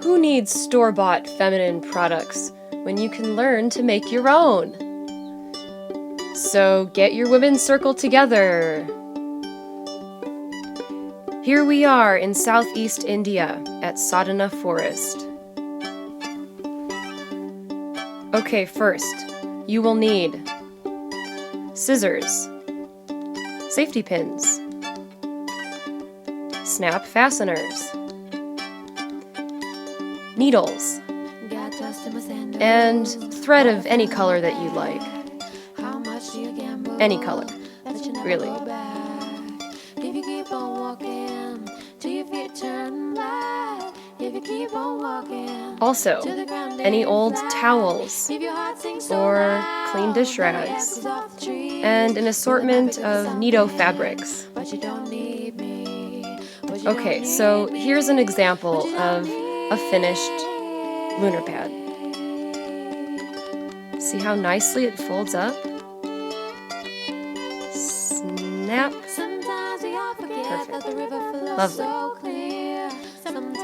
Who needs store-bought feminine products when you can learn to make your own? So get your women's circle together. Here we are in southeast India at Sadhana Forest. Okay, first, you will need scissors, safety pins, snap fasteners, needles, and thread of any color that you like. Any color, really. Also, any old towels or clean dish rags, and an assortment of Neato fabrics. Okay, so here's an example of a finished lunar pad. See how nicely it folds up? Snap. Perfect. Lovely.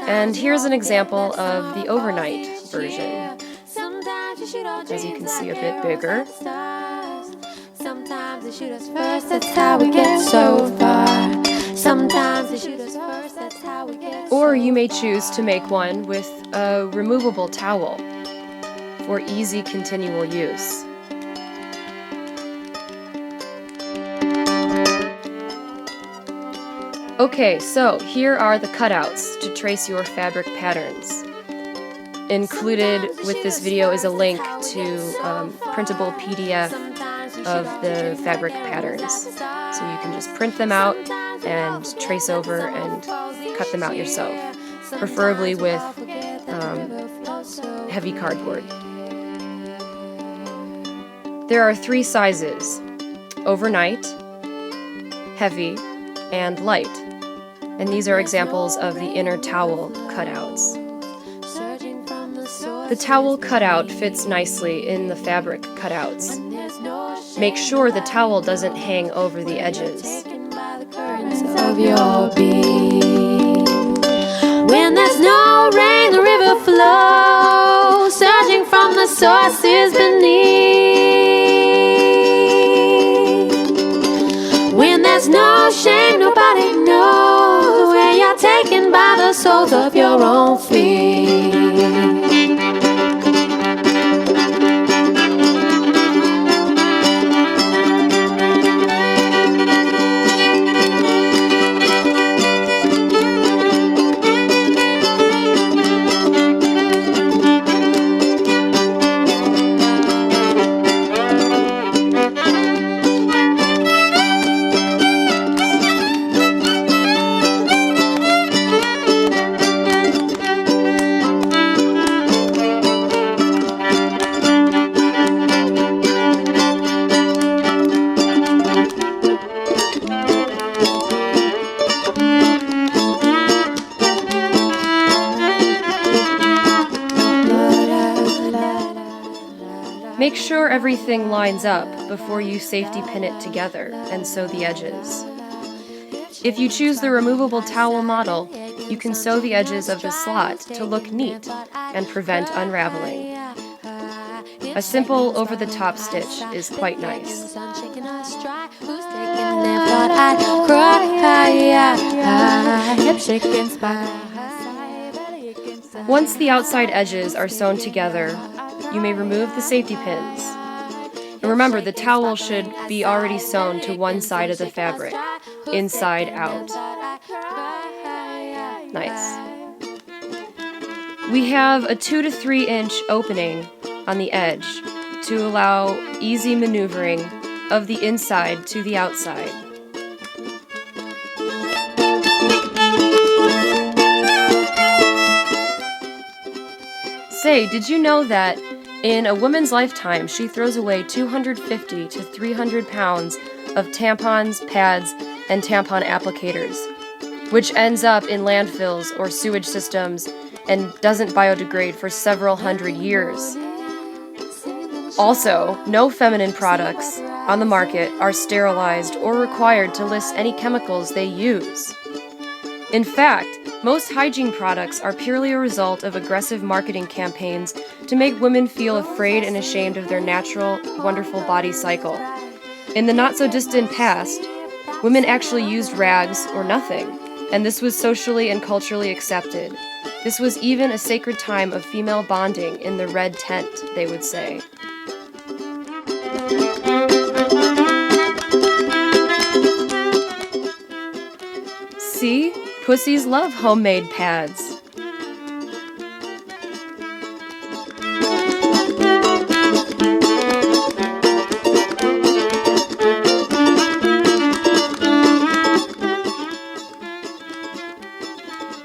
And here's an example of the overnight version. As you can see, a bit bigger. Sometimes they shoot us first, that's how we get so far. Sometimes they shoot us first, that's how we get so far. Or you may choose to make one with a removable towel for easy continual use. Okay, so here are the cutouts to trace your fabric patterns. Included with this video is a link to printable PDF of the fabric patterns. So you can just print them out and trace over and cut them out yourself, preferably with heavy cardboard. There are 3 sizes: overnight, heavy, and light. And these are examples of the inner towel cutouts. The towel cutout fits nicely in the fabric cutouts. Make sure the towel doesn't hang over the edges. Of your being. When there's no rain, the river flows, surging from the sources beneath. When there's no shame, nobody knows where you're taken by the soles of your own feet. Make sure everything lines up before you safety pin it together and sew the edges. If you choose the removable towel model, you can sew the edges of the slot to look neat and prevent unraveling. A simple over-the-top stitch is quite nice. Once the outside edges are sewn together, you may remove the safety pins. And remember, the towel should be already sewn to one side of the fabric, inside out. Nice. We have a 2 to 3 inch opening on the edge to allow easy maneuvering of the inside to the outside. Say, did you know that in a woman's lifetime, she throws away 250 to 300 pounds of tampons, pads, and tampon applicators, which ends up in landfills or sewage systems and doesn't biodegrade for several hundred years. Also, no feminine products on the market are sterilized or required to list any chemicals they use. In fact, most hygiene products are purely a result of aggressive marketing campaigns to make women feel afraid and ashamed of their natural, wonderful body cycle. In the not-so-distant past, women actually used rags or nothing, and this was socially and culturally accepted. This was even a sacred time of female bonding in the red tent, they would say. See? Pussies love homemade pads.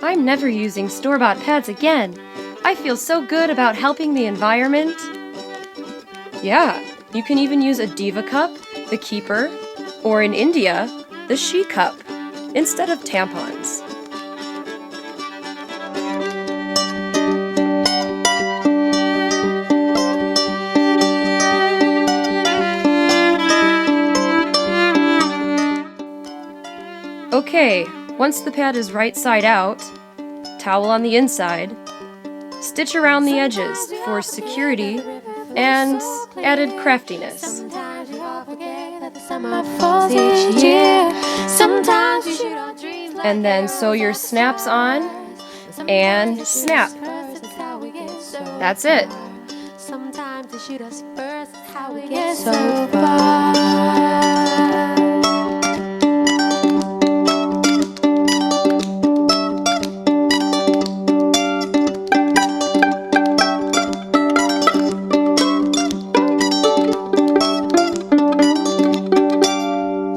I'm never using store-bought pads again. I feel so good about helping the environment. Yeah, you can even use a Diva cup, the Keeper, or in India, the She cup, instead of tampons. Okay, once the pad is right side out, towel on the inside, stitch around the edges for security and added craftiness. And then sew your snaps on and snap. That's it. Sometimes they shoot us first, how we get so far.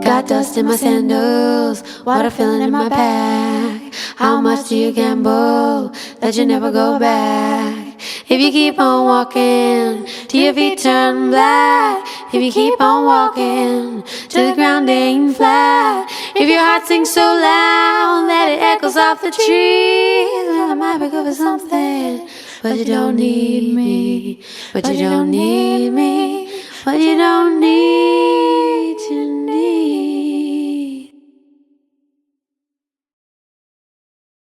Got dust in my sandals, water filling in my bag. How much do you gamble that you never go back? If you keep on walking till your feet turn black, if you keep on walking till the ground ain't flat, if your heart sings so loud that it echoes off the trees, well, I might be good for something, but you don't need me, but you don't need me, but you don't need me.